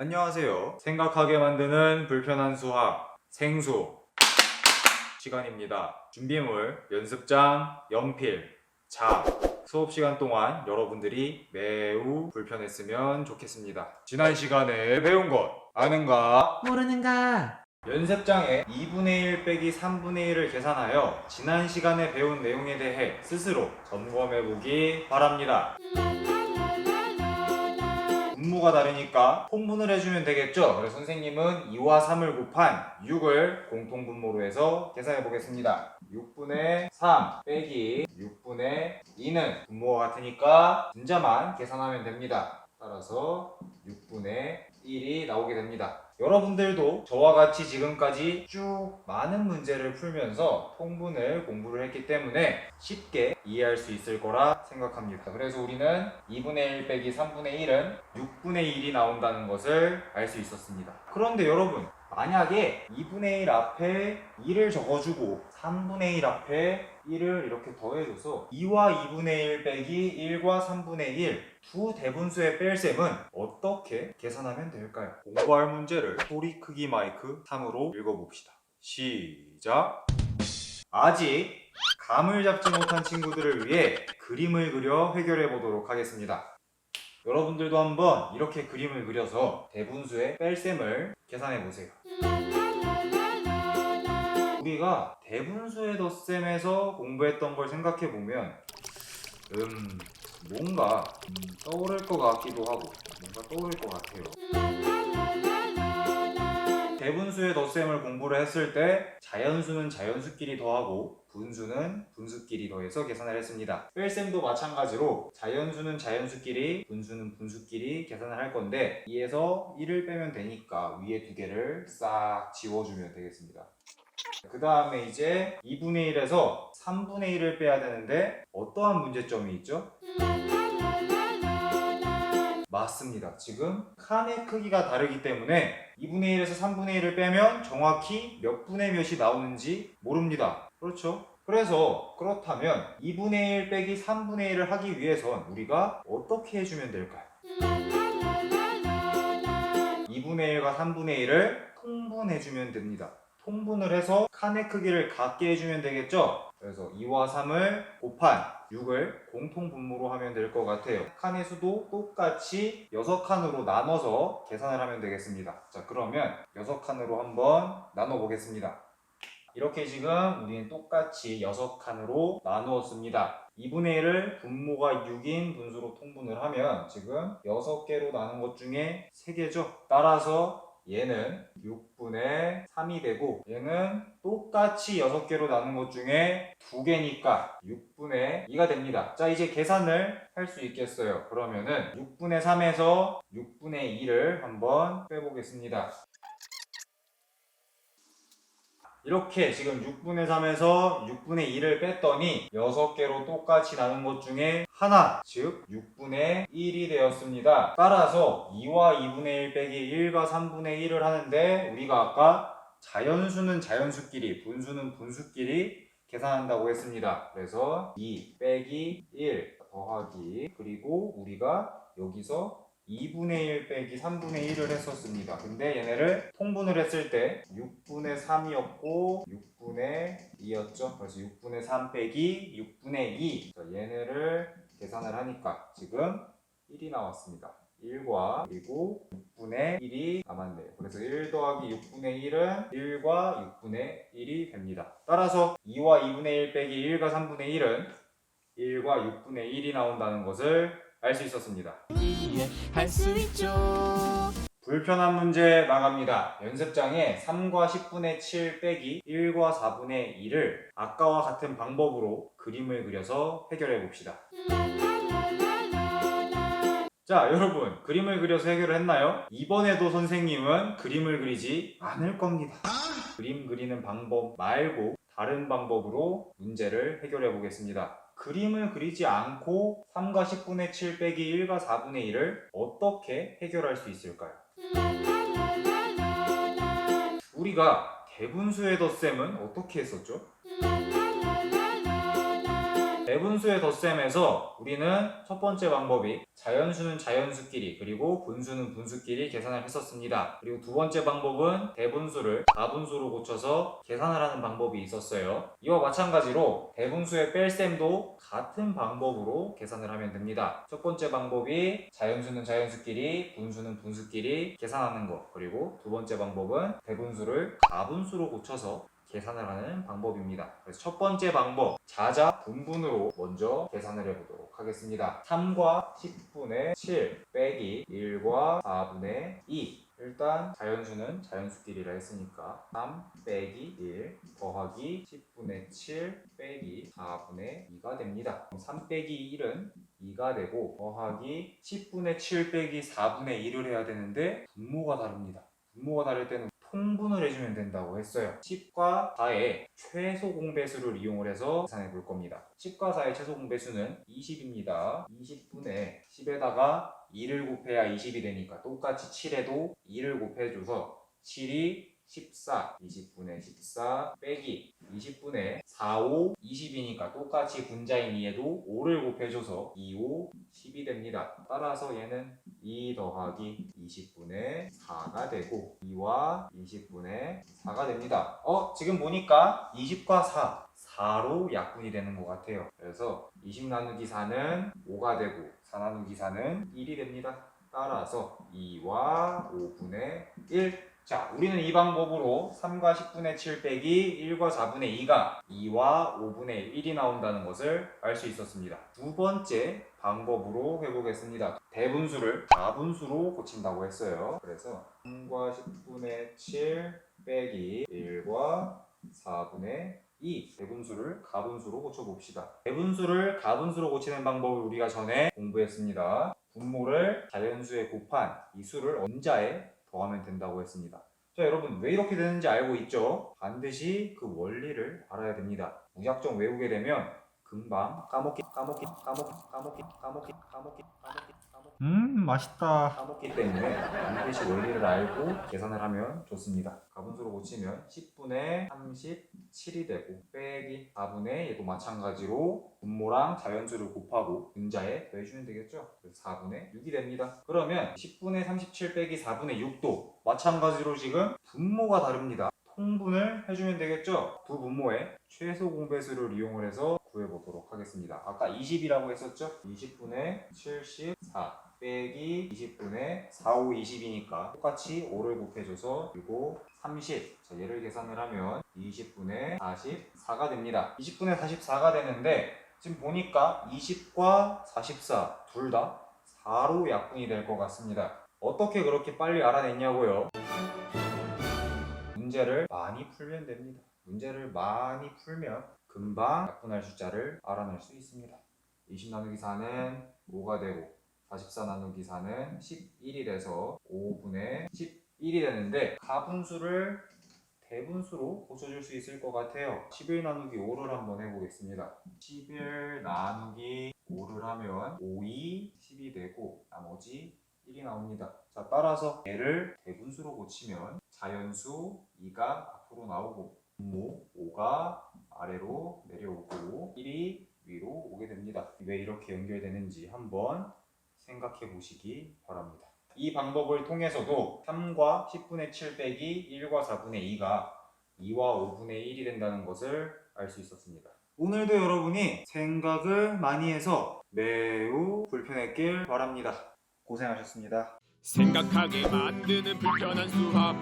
안녕하세요. 생각하게 만드는 불편한 수학 생수 시간입니다. 준비물, 연습장, 연필, 자. 수업 시간 동안 여러분들이 매우 불편했으면 좋겠습니다. 지난 시간에 배운 것 아는가? 모르는가? 연습장에 2분의 1 빼기 3분의 1을 계산하여 지난 시간에 배운 내용에 대해 스스로 점검해 보기 바랍니다. 분모가 다르니까 통분을 해주면 되겠죠? 그래서 선생님은 2와 3을 곱한 6을 공통분모로 해서 계산해 보겠습니다. 6분의 3 빼기 6분의 2는 분모가 같으니까 분자만 계산하면 됩니다. 따라서 6분의 1이 나오게 됩니다. 여러분들도 저와 같이 지금까지 쭉 많은 문제를 풀면서 통분을 공부를 했기 때문에 쉽게 이해할 수 있을 거라 생각합니다. 그래서 우리는 2분의 1 빼기 3분의 1은 6분의 1이 나온다는 것을 알 수 있었습니다. 그런데 여러분, 만약에 2분의 1 앞에 2를 적어주고 3분의 1 앞에 1을 이렇게 더해줘서 2와 2분의 1 빼기 1과 3분의 1 두 대분수의 뺄셈은 어떻게 계산하면 될까요? 공부할 문제를 소리 크기 마이크 3으로 읽어봅시다. 시작! 아직 감을 잡지 못한 친구들을 위해 그림을 그려 해결해 보도록 하겠습니다. 여러분들도 한번 이렇게 그림을 그려서 대분수의 뺄셈을 계산해 보세요. 우리가 대분수의 덧셈에서 공부했던 걸 생각해 보면 뭔가 떠오를 것 같기도 하고 뭔가 떠오를 것 같아요. 대분수의 덧셈을 공부를 했을 때 자연수는 자연수끼리 더하고 분수는 분수끼리 더해서 계산을 했습니다. 뺄셈도 마찬가지로 자연수는 자연수끼리 분수는 분수끼리 계산을 할 건데 2에서 1을 빼면 되니까 위에 두 개를 싹 지워주면 되겠습니다. 그 다음에 이제 2분의 1에서 3분의 1을 빼야 되는데 어떠한 문제점이 있죠? 맞습니다. 지금 칸의 크기가 다르기 때문에 2분의 1에서 3분의 1을 빼면 정확히 몇 분의 몇이 나오는지 모릅니다. 그렇죠? 그래서 그렇다면 2분의 1 빼기 3분의 1을 하기 위해선 우리가 어떻게 해주면 될까요? 2분의 1과 3분의 1을 통분해주면 됩니다. 통분을 해서 칸의 크기를 같게 해주면 되겠죠? 그래서 2와 3을 곱한 6을 공통분모로 하면 될 것 같아요. 칸의 수도 똑같이 6칸으로 나눠서 계산을 하면 되겠습니다. 자, 그러면 6칸으로 한번 나눠보겠습니다. 이렇게 지금 우리는 똑같이 6칸으로 나누었습니다. 2분의 1을 분모가 6인 분수로 통분을 하면 지금 6개로 나눈 것 중에 3개죠. 따라서 얘는 6분의 3이 되고 얘는 똑같이 6개로 나눈 것 중에 2개니까 6분의 2가 됩니다. 자, 이제 계산을 할 수 있겠어요. 그러면은 6분의 3에서 6분의 2를 한번 빼보겠습니다. 이렇게 지금 6분의 3에서 6분의 2를 뺐더니 6개로 똑같이 나눈 것 중에 하나, 즉 6분의 1이 되었습니다. 따라서 2와 2분의 1 빼기 1과 3분의 1을 하는데 우리가 아까 자연수는 자연수끼리, 분수는 분수끼리 계산한다고 했습니다. 그래서 2 빼기 1 더하기 그리고 우리가 여기서 2분의 1 빼기 3분의 1을 했었습니다. 근데 얘네를 통분을 했을 때 6분의 3이었고 6분의 2였죠. 그래서 6분의 3 빼기 6분의 2. 얘네를 계산을 하니까 지금 1이 나왔습니다. 1과 그리고 6분의 1이 남았네요. 그래서 1 더하기 6분의 1은 1과 6분의 1이 됩니다. 따라서 2와 2분의 1 빼기 1과 3분의 1은 1과 6분의 1이 나온다는 것을 알 수 있었습니다. 할 수 있죠. 불편한 문제 나갑니다. 연습장에 3과 10분의 7 빼기 1과 4분의 2를 아까와 같은 방법으로 그림을 그려서 해결해 봅시다. 자, 여러분, 그림을 그려서 해결을 했나요? 이번에도 선생님은 그림을 그리지 않을 겁니다. 그림 그리는 방법 말고 다른 방법으로 문제를 해결해 보겠습니다. 그림을 그리지 않고 3과 10분의 7 빼기 1과 4분의 1을 어떻게 해결할 수 있을까요? 우리가 대분수의 덧셈은 어떻게 했었죠? 대분수의 덧셈에서 우리는 첫 번째 방법이 자연수는 자연수끼리 그리고 분수는 분수끼리 계산을 했었습니다. 그리고 두 번째 방법은 대분수를 가분수로 고쳐서 계산을 하는 방법이 있었어요. 이와 마찬가지로 대분수의 뺄셈도 같은 방법으로 계산을 하면 됩니다. 첫 번째 방법이 자연수는 자연수끼리 분수는 분수끼리 계산하는 것, 그리고 두 번째 방법은 대분수를 가분수로 고쳐서 계산을 하는 방법입니다. 그래서 첫 번째 방법, 자자 분분으로 먼저 계산을 해보도록 하겠습니다. 3과 10분의 7 빼기 1과 4분의 2. 일단 자연수는 자연수끼리라 했으니까 3 빼기 1 더하기 10분의 7 빼기 4분의 2가 됩니다. 3 빼기 1은 2가 되고 더하기 10분의 7 빼기 4분의 1을 해야 되는데 분모가 다릅니다. 분모가 다를 때는 통분을 해주면 된다고 했어요. 10과 4의 최소 공배수를 이용을 해서 계산해 볼 겁니다. 10과 4의 최소 공배수는 20입니다. 20분의 10에다가 2를 곱해야 20이 되니까 똑같이 7에도 2를 곱해줘서 7이 14, 20분의 14 빼기 20분의 4, 5, 20이니까 똑같이 분자인 2에도 5를 곱해줘서 2, 5, 10이 됩니다. 따라서 얘는 2 더하기 20분의 4가 되고 2와 20분의 4가 됩니다. 지금 보니까 20과 4로 약분이 되는 것 같아요. 그래서 20 나누기 4는 5가 되고 4 나누기 4는 1이 됩니다. 따라서 2와 5분의 1. 자, 우리는 이 방법으로 3과 10분의 7 빼기 1과 4분의 2가 2와 5분의 1이 나온다는 것을 알 수 있었습니다. 두 번째 방법으로 해보겠습니다. 대분수를 가분수로 고친다고 했어요. 그래서 3과 10분의 7 빼기 1과 4분의 2 대분수를 가분수로 고쳐봅시다. 대분수를 가분수로 고치는 방법을 우리가 전에 공부했습니다. 분모를 자연수에 곱한 이 수를 원자에 더하면 된다고 했습니다. 자, 여러분 왜 이렇게 되는지 알고 있죠? 반드시 그 원리를 알아야 됩니다. 무작정 외우게 되면 금방 까먹기 맛있다. 까먹기 때문에 반드시 원리를 알고 계산을 하면 좋습니다. 가분수로 고치면 10분의 37이 되고 빼기 4분의 얘도 마찬가지로 분모랑 자연수를 곱하고 분자에 더해주면 되겠죠? 그래서 4분의 6이 됩니다. 그러면 10분의 37 빼기 4분의 6도 마찬가지로 지금 분모가 다릅니다. 통분을 해주면 되겠죠? 두 분모의 최소 공배수를 이용을 해서 구해보도록 하겠습니다. 아까 20이라고 했었죠? 20분의 74 빼기 20분의 4, 5, 20이니까 똑같이 5를 곱해줘서 그리고 30. 자, 얘를 계산을 하면 20분의 44가 됩니다. 20분의 44가 되는데 지금 보니까 20과 44 둘 다 4로 약분이 될 것 같습니다. 어떻게 그렇게 빨리 알아냈냐고요? 문제를 많이 풀면 됩니다. 문제를 많이 풀면 금방 약분할 숫자를 알아낼 수 있습니다. 20 나누기 4는 5가 되고 44 나누기 4는 11이 돼서 5분의 11이 되는데 가분수를 대분수로 고쳐줄 수 있을 것 같아요. 11 나누기 5를 한번 해보겠습니다. 11 나누기 5를 하면 5이 10이 되고 나머지 1이 나옵니다. 자, 따라서 얘를 대분수로 고치면 자연수 2가 앞으로 나오고 분모 5가 아래로 내려오고 1이 위로 오게 됩니다. 왜 이렇게 연결되는지 한번 생각해 보시기 바랍니다. 이 방법을 통해서도 3과 10분의 7 빼기 1과 4분의 2가 2와 5분의 1이 된다는 것을 알 수 있었습니다. 오늘도 여러분이 생각을 많이 해서 매우 불편했길 바랍니다. 고생하셨습니다. 생각하게 만드는 불편한 수학